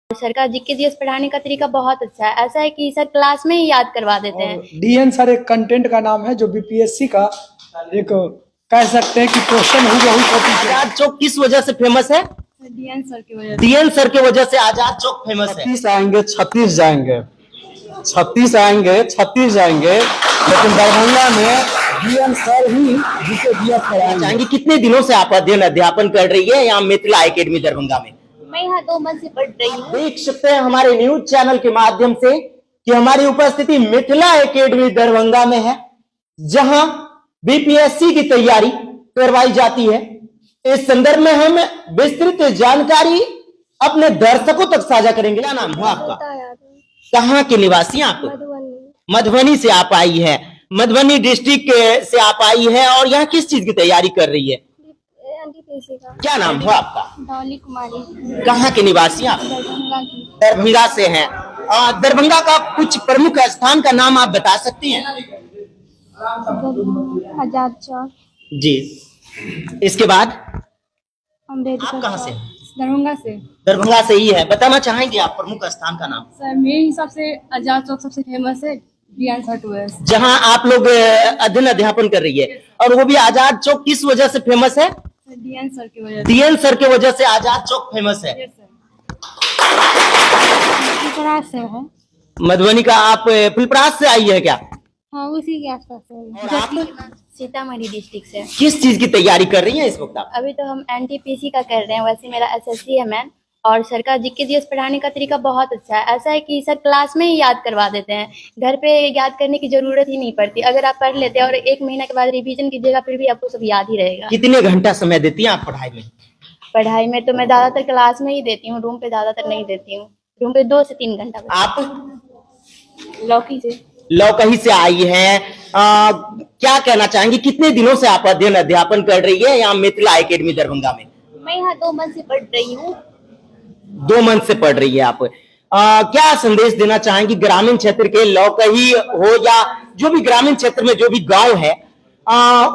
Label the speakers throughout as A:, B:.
A: Sir का GK GS पढ़ाने का तरीका बहुत अच्छा है। ऐसा है कि सर क्लास में ही याद करवा देते हैं।
B: डीएन सर एक कंटेंट का नाम है जो बीपीएससी का एक कह सकते हैं कि क्वेश्चन हुबहू कॉपी है।
C: आजाद चौक किस वजह से फेमस है?
A: डीएन सर की वजह से।
C: डीएन सर की वजह से आजाद चौक फेमस है।
D: 36 आएंगे 36 जाएंगे, 36 आएंगे 36 जाएंगे, लेकिन दरभंगा में डीएन सर ही जीके जीएस पढ़ाएंगे।
C: चाहेंगे कितने दिनों से आप अध्ययन अध्यापन कर रही है यहाँ मिथिला एकेडमी दरभंगा में?
A: मैं यहाँ 2 मंथ से पढ़ रही हूँ।
C: देख सकते हैं हमारे न्यूज चैनल के माध्यम से कि हमारी उपस्थिति मिथिला एकेडमी दरभंगा में है, जहां बीपीएससी की तैयारी करवाई जाती है। इस संदर्भ में हम विस्तृत जानकारी अपने दर्शकों तक साझा करेंगे। क्या नाम है आपका? कहाँ के निवासी हैं आप? मधुबनी से आप आई है, मधुबनी डिस्ट्रिक्ट से आप आई है और यहाँ किस चीज की तैयारी कर रही है? क्या नाम है आपका?
A: डॉली कुमारी।
C: कहाँ के निवासी हैं आप?
A: दरभंगा की।
C: दरभंगा से हैं। दरभंगा का कुछ प्रमुख स्थान का नाम आप बता सकती हैं?
A: आजाद चौक।
C: जी। इसके बाद
A: अम्बेडकर
C: आप कहाँ से?
A: दरभंगा से।
C: दरभंगा से ही है। बताना चाहेंगे आप प्रमुख स्थान का नाम?
A: सर मेरे हिसाब से आजाद चौक सबसे फेमस है। डीएन सर टूएस।
C: जहाँ आप लोग अध्ययन अध्यापन कर रही है, और वो भी आजाद चौक किस वजह से फेमस है?
A: डीएन सर की वजह से।
C: डीएन सर की वजह से आजाद चौक फेमस है।
A: से है।
C: मधुबनी का आप फुलपरास से आई है क्या?
A: हाँ उसी के आसपास है।
C: और आप
A: सीतामढ़ी डिस्ट्रिक्ट से।
C: किस चीज की तैयारी कर रही हैं इस वक्त आप?
A: अभी तो हम एनटीपीसी का कर रहे हैं। वैसे मेरा एसएससी है मैम, और सर का जीके जीएस पढ़ाने का तरीका बहुत अच्छा है। ऐसा है कि सर क्लास में ही याद करवा देते हैं, घर पे याद करने की जरूरत ही नहीं पड़ती। अगर आप पढ़ लेते हैं और 1 महीना के बाद रिवीजन कीजिएगा, फिर भी आपको सब याद ही रहेगा।
C: कितने घंटा समय देती हैं आप पढ़ाई में?
A: पढ़ाई में तो मैं ज्यादातर क्लास में ही देती हूँ, रूम पे ज्यादातर नहीं देती हूँ। रूम पे 2 से 3 घंटा।
C: आप
A: लौकी से।
C: लौकही से आई हैं। क्या कहना चाहेंगी कितने दिनों से आप अध्ययन अध्यापन कर रही है यहाँ मिथिला एकेडमी दरभंगा में?
A: मैं यहाँ 2 मंथ से पढ़ रही हूँ।
C: 2 मंथ से पढ़ रही है आप। क्या संदेश देना चाहेंगी ग्रामीण क्षेत्र के, लौकही हो या जो भी ग्रामीण क्षेत्र में जो भी गांव है,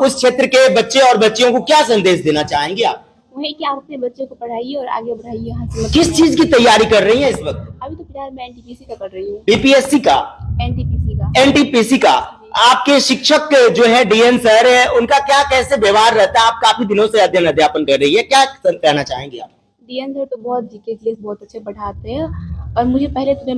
C: उस क्षेत्र के बच्चे और बच्चियों को क्या संदेश देना चाहेंगे आप?
A: वही कि आप अपने बच्चे को पढ़ाइए और आगे बढ़ाइए यहाँ से।
C: किस चीज की तैयारी कर रही है इस वक्त?
A: अभी तो फिलहाल मैं एनटीपीसी का कर रही हूँ।
C: बीपीएससी का?
A: एनटीपीसी का।
C: एनटीपीसी का। आपके शिक्षक जो है डीएन सर है, उनका क्या कैसे व्यवहार रहता है? आप काफी दिनों से अध्ययन अध्यापन कर रही है, क्या कहना चाहेंगे आप?
A: डीएन सर तो बहुत जीके जीएस बहुत अच्छे पढ़ाते हैं, और मुझे पहले तो मैं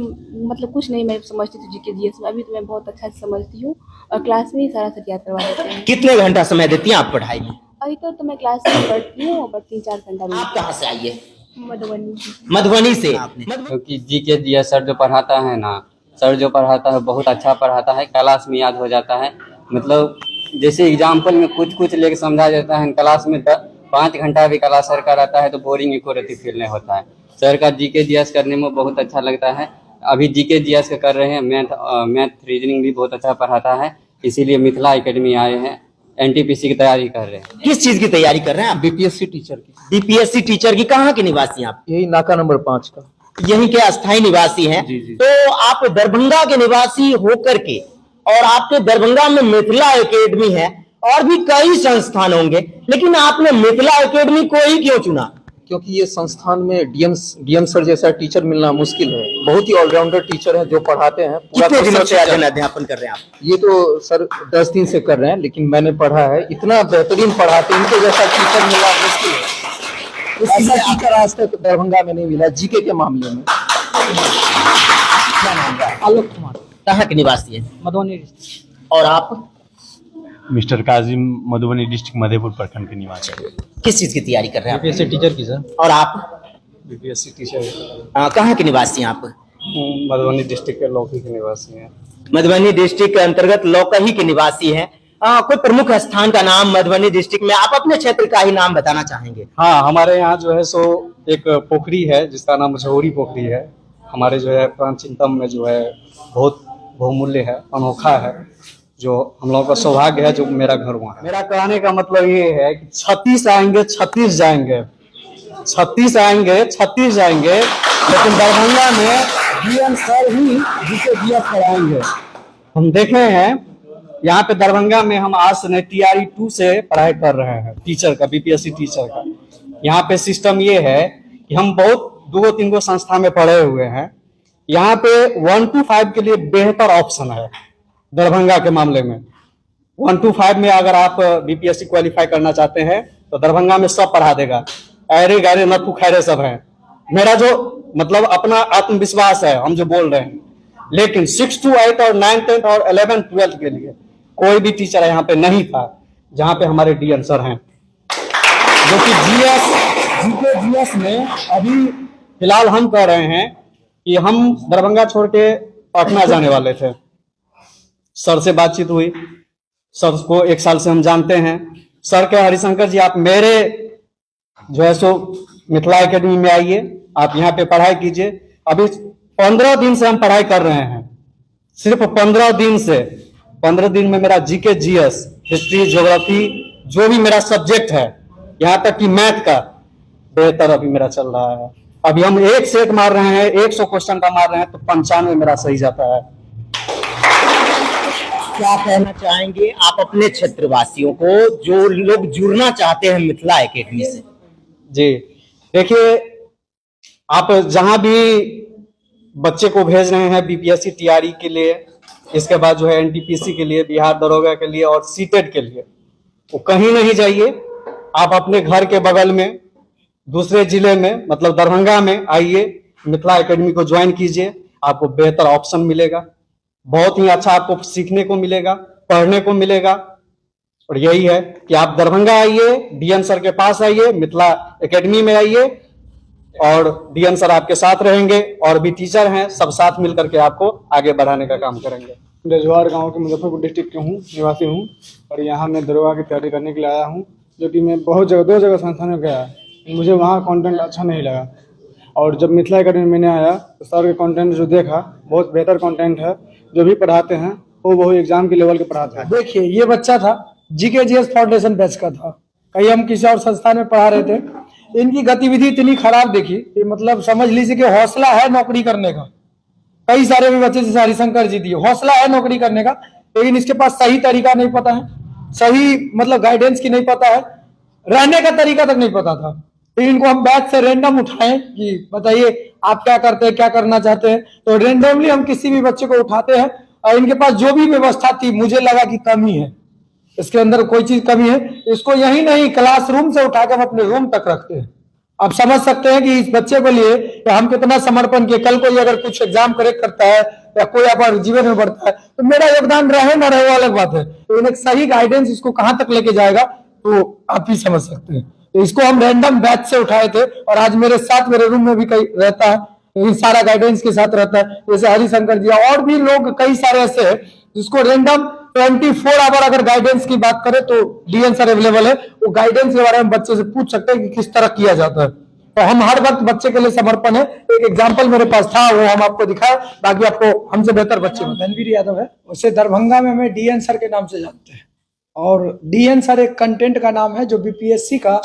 A: मतलब कुछ नहीं मैं समझती थी जीके जीएस में। अभी तो मैं बहुत अच्छा से समझती हूँ और क्लास में ही सारा सब याद करवा देते हैं।
C: कितने घंटा समय देती हैं आप पढ़ाई में?
A: अभी तो मैं क्लास में पढ़ती हूँ और 3-4 घंटा।
C: आप कहाँ से आई है?
A: मधुबनी।
C: मधुबनी से।
D: क्योंकि जीके जीएस सर जो पढ़ाता है ना, सर जो पढ़ाता है बहुत अच्छा पढ़ाता है, क्लास में याद हो जाता है। मतलब जैसे एग्जाम्पल में कुछ लेके समझा जाता है, क्लास में 5 घंटा भी क्लास सर का रहता है तो बोरिंग इकोरेटी फील नहीं होता है। सर का जीके जीएस करने में बहुत अच्छा लगता है। अभी जीके जीएस का कर रहे हैं, मैथ रीजनिंग भी बहुत अच्छा पढ़ाता है, इसीलिए मिथिला एकेडमी आए हैं। एनटीपीसी की तैयारी कर रहे हैं।
C: किस चीज की तैयारी कर रहे हैं आप?
B: बीपीएससी टीचर की।
C: बीपीएससी टीचर की। कहाँ के निवासी हैं आप?
B: यही नाका नंबर 5 का।
C: यहीं के अस्थायी निवासी हैं।
B: जी, जी।
C: तो आप दरभंगा के निवासी होकर के, और आपके दरभंगा में मिथिला एकेडमी है, और भी कई संस्थान होंगे, लेकिन आपने मिथिला एकेडमी को ही क्यों चुना?
E: क्योंकि ये संस्थान में डीएम सर जैसा टीचर मिलना मुश्किल है। बहुत ही ऑलराउंडर टीचर है जो पढ़ाते हैं।
C: कितने दिनों से अध्ययन अध्यापन कर रहे हैं आप?
E: ये तो सर 10 दिन से कर रहे हैं, लेकिन मैंने पढ़ा है, इतना बेहतरीन पढ़ाते हैं, इनके जैसा टीचर मिलना मुश्किल है। ऐसा टीचर आज तक दरभंगा में नहीं मिला जीके के मामले में।
C: क्या नाम है?
B: आलोक कुमार।
C: कहाँ के निवासी है?
B: मधुबनी।
C: और आप?
F: मिस्टर काजिम, मधुबनी डिस्ट्रिक्ट मधेपुर प्रखंड के निवासी।
C: किस चीज की तैयारी कर रहे हैं आप?
B: बीपीएससी टीचर की सर।
C: और आप?
B: BPSC teacher.
C: कहाँ के निवासी हैं आप?
B: मधुबनी डिस्ट्रिक्ट के लौकी के निवासी हैं।
C: मधुबनी डिस्ट्रिक्ट के अंतर्गत लौकही के निवासी हैं। कोई प्रमुख स्थान का नाम मधुबनी डिस्ट्रिक्ट में, आप अपने क्षेत्र का ही नाम बताना चाहेंगे?
G: हाँ, हमारे यहाँ जो है सो एक पोखरी है जिसका नाम मशहूरी पोखरी है। हमारे जो है प्राचीनतम में जो है बहुत बहुमूल्य है, अनोखा है, जो हम लोगों का सौभाग्य है जो मेरा घर वहाँ है।
D: मेरा कहने का मतलब ये है कि 36 आएंगे 36 जाएंगे, 36 आएंगे 36 जाएंगे, लेकिन दरभंगा में डीएन सर ही जीके जीएस पढ़ाएंगे। हम देखे हैं यहाँ पे दरभंगा में, हम आज से नहीं टीआरई 2 से पढ़ाई कर रहे हैं टीचर का, बीपीएससी टीचर का। यहाँ पे सिस्टम ये है कि हम बहुत
G: दो तीन गो संस्था में पढ़े हुए हैं, यहाँ पे 1 to 5 के लिए बेहतर ऑप्शन है दरभंगा के मामले में। 1 to 5 में अगर आप बीपीएससी क्वालिफाई करना चाहते हैं तो दरभंगा में सब पढ़ा देगा, ऐरे गैरे नत्थु खैरे सब है। मेरा जो मतलब अपना आत्मविश्वास है, हम जो बोल रहे हैं, लेकिन 6 to 8 और 9, 10 और 11, 12 के लिए कोई भी टीचर यहाँ पे नहीं था, जहाँ पे हमारे डीएन सर हैं, जो कि जीएस में अभी फिलहाल हम कह रहे हैं कि हम दरभंगा छोड़ के पटना जाने वाले थे। सर से बातचीत हुई, सर को 1 साल से हम जानते हैं। सर के हरिशंकर जी, आप मेरे जो है सो मिथिला एकेडमी में आइए, आप यहाँ पे पढ़ाई कीजिए। अभी 15 दिन से हम पढ़ाई कर रहे हैं, सिर्फ 15 दिन से। 15 दिन में मेरा जीके, जीएस, हिस्ट्री, ज्योग्राफी, जो भी मेरा सब्जेक्ट है, यहाँ तक कि मैथ का बेहतर अभी मेरा चल रहा है। अभी हम 1 सेट मार रहे हैं, 100 क्वेश्चन का मार रहे हैं तो 95 मेरा सही जाता है।
C: क्या कहना चाहेंगे आप अपने क्षेत्रवासियों को, जो लोग जुड़ना चाहते हैं मिथिला एकेडमी से?
G: जी देखिए, आप जहां भी बच्चे को भेज रहे हैं बीपीएससी टीआरई के लिए, इसके बाद जो है एनटीपीसी के लिए, बिहार दरोगा के लिए और सीटेट के लिए, वो कहीं नहीं जाइए। आप अपने घर के बगल में दूसरे जिले में, मतलब दरभंगा में आइए, मिथिला एकेडमी को ज्वाइन कीजिए। आपको बेहतर ऑप्शन मिलेगा, बहुत ही अच्छा आपको सीखने को मिलेगा, पढ़ने को मिलेगा। और यही है कि आप दरभंगा आइए, डीएन सर के पास आइए, मिथिला एकेडमी में आइए, और डीएन सर आपके साथ रहेंगे, और भी टीचर हैं, सब साथ मिलकर के आपको आगे बढ़ाने का काम करेंगे।
H: रजवार गांव के मुजफ्फरपुर डिस्ट्रिक्ट के हूँ, निवासी हूँ, और यहाँ मैं दरोगा की तैयारी करने के लिए आया हूँ, जो कि मैं बहुत जगह 2 जगह संस्थान में गया, मुझे वहाँ कंटेंट अच्छा नहीं लगा। और जब मिथिला एकेडमी में मैंने आया तो सर के कंटेंट जो देखा, बहुत बेहतर कंटेंट है। जो भी पढ़ाते हैं वो एग्जाम के लेवल के पढ़ाते हैं।
B: देखिए, ये बच्चा था जीके जीएस फाउंडेशन बैच का था, कहीं हम किसी और संस्थान में पढ़ा रहे थे। इनकी गतिविधि इतनी खराब देखी कि मतलब समझ लीजिए कि हौसला है नौकरी करने का। कई सारे भी बच्चे जैसे हरिशंकर जी दिए, हौसला है नौकरी करने का, लेकिन इसके पास सही तरीका नहीं पता है, सही मतलब गाइडेंस की नहीं पता है, रहने का तरीका तक नहीं पता था। तो इनको हम बैच से रेंडम उठाएं कि बताइए आप क्या करते हैं, क्या करना चाहते हैं, तो रेंडमली हम किसी भी बच्चे को उठाते हैं। और इनके पास जो भी व्यवस्था थी, मुझे लगा कि कमी है, इसके अंदर कोई चीज कमी है। इसको यही नहीं, क्लासरूम से उठा के हम अपने रूम तक रखते हैं। आप समझ सकते हैं कि इस बच्चे के लिए तो हम कितना समर्पण किए। कल कोई अगर कुछ एग्जाम करेक्ट करता है या कोई अपना जीवन में बढ़ता है तो मेरा योगदान रहे ना रहे वो अलग बात है, तो एक सही गाइडेंस इसको कहाँ तक लेके जाएगा तो आप ही समझ सकते हैं। तो इसको हम रैंडम बैच से उठाए थे, और आज मेरे साथ मेरे रूम में भी कई रहता है, लेकिन सारा गाइडेंस के साथ रहता है। जैसे हरिशंकर जी और भी लोग कई सारे ऐसे हैं जिसको रैंडम 24 आवर अगर गाइडेंस की बात करें तो डीएन सर अवेलेबल है। वो गाइडेंस के बारे में बच्चे से पूछ सकते हैं कि किस तरह किया जाता है। तो हम हर वक्त बच्चे के लिए समर्पण है। एक एग्जाम्पल मेरे पास था, वो हम आपको दिखाए, बाकी आपको हमसे बेहतर बच्चे रणवीर यादव है, उसे दरभंगा में हमें डीएन सर के नाम से जानते हैं। और डीएन सर एक कंटेंट का नाम है जो बीपीएससी का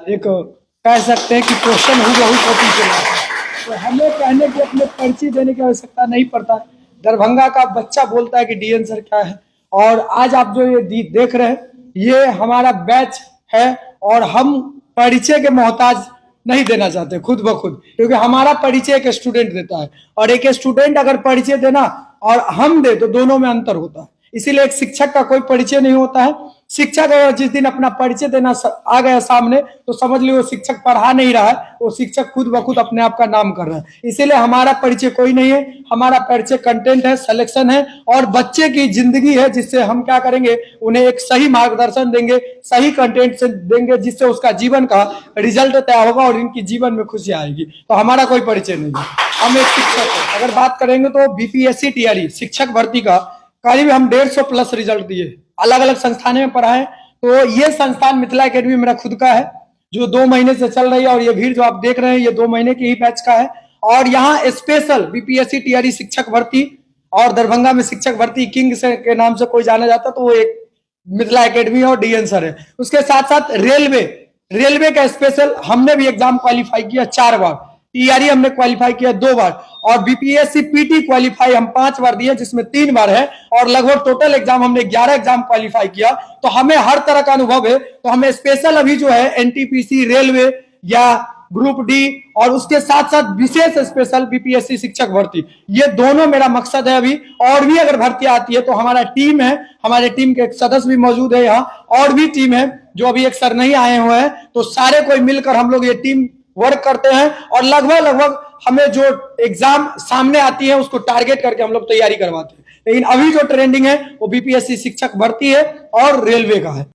B: एक कह सकते हैं कि क्वेश्चन हुबहू कॉपी के नाम है। तो हमें कहने की अपने परिचय देने की आवश्यकता नहीं पड़ता है। दरभंगा का बच्चा बोलता है कि डीएन सर क्या है। और आज आप जो ये देख रहे हैं, ये हमारा बैच है, और हम परिचय के मोहताज नहीं देना चाहते खुद ब खुद, क्योंकि हमारा परिचय एक स्टूडेंट देता है, और एक स्टूडेंट अगर परिचय देना और हम दे तो दोनों में अंतर होता है। इसीलिए एक शिक्षक का कोई परिचय नहीं होता है। शिक्षक अगर जिस दिन अपना परिचय देना आ गया सामने तो समझ लो वो शिक्षक पढ़ा नहीं रहा है, वो शिक्षक खुद ब खुद अपने आप का नाम कर रहा है। इसीलिए हमारा परिचय कोई नहीं है, हमारा परिचय कंटेंट है, सिलेक्शन है, और बच्चे की जिंदगी है, जिससे हम क्या करेंगे, उन्हें एक सही मार्गदर्शन देंगे, सही कंटेंट से देंगे, जिससे उसका जीवन का रिजल्ट तय होगा और इनकी जीवन में खुशी आएगी। तो हमारा कोई परिचय नहीं है, हम एक शिक्षक है। अगर बात करेंगे तो बीपीएससी टीआरई शिक्षक भर्ती का करीब हम 150+ रिजल्ट दिए, अलग अलग संस्थानों में पढ़ा है। तो ये संस्थान मिथिला एकेडमी मेरा खुद का है, जो 2 महीने से चल रही है, और ये भीड़ जो आप देख रहे हैं ये 2 महीने की ही बैच का है। और यहाँ स्पेशल बीपीएससी टीआरई शिक्षक भर्ती, और दरभंगा में शिक्षक भर्ती किंग से के नाम से कोई जाना जाता तो वो एक मिथिला एकेडमी और डीएन सर है। उसके साथ साथ रेलवे का स्पेशल हमने भी एग्जाम क्वालिफाई किया 4 बार, टीआरई हमने क्वालिफाई किया 2 बार, और बीपीएससी पीटी क्वालिफाई हम 5 बार दिए, जिसमें 3 बार है, और लगभग टोटल एग्जाम हमने 11 एग्जाम क्वालिफाई किया। तो हमें हर तरह का अनुभव है। तो हमें स्पेशल अभी जो है एनटीपीसी, रेलवे या ग्रुप डी और उसके साथ साथ विशेष स्पेशल बीपीएससी शिक्षक भर्ती, ये दोनों मेरा मकसद है अभी। और भी अगर भर्ती आती है तो हमारा टीम है, हमारे टीम के एक सदस्य भी मौजूद है यहाँ, और भी टीम है जो अभी एक सर नहीं आए हुए हैं, तो सारे कोई मिलकर हम लोग ये टीम वर्क करते हैं और लगभग हमें जो एग्जाम सामने आती है उसको टारगेट करके हम लोग तैयारी करवाते हैं। लेकिन अभी जो ट्रेंडिंग है वो बीपीएससी शिक्षक भर्ती है और रेलवे का है।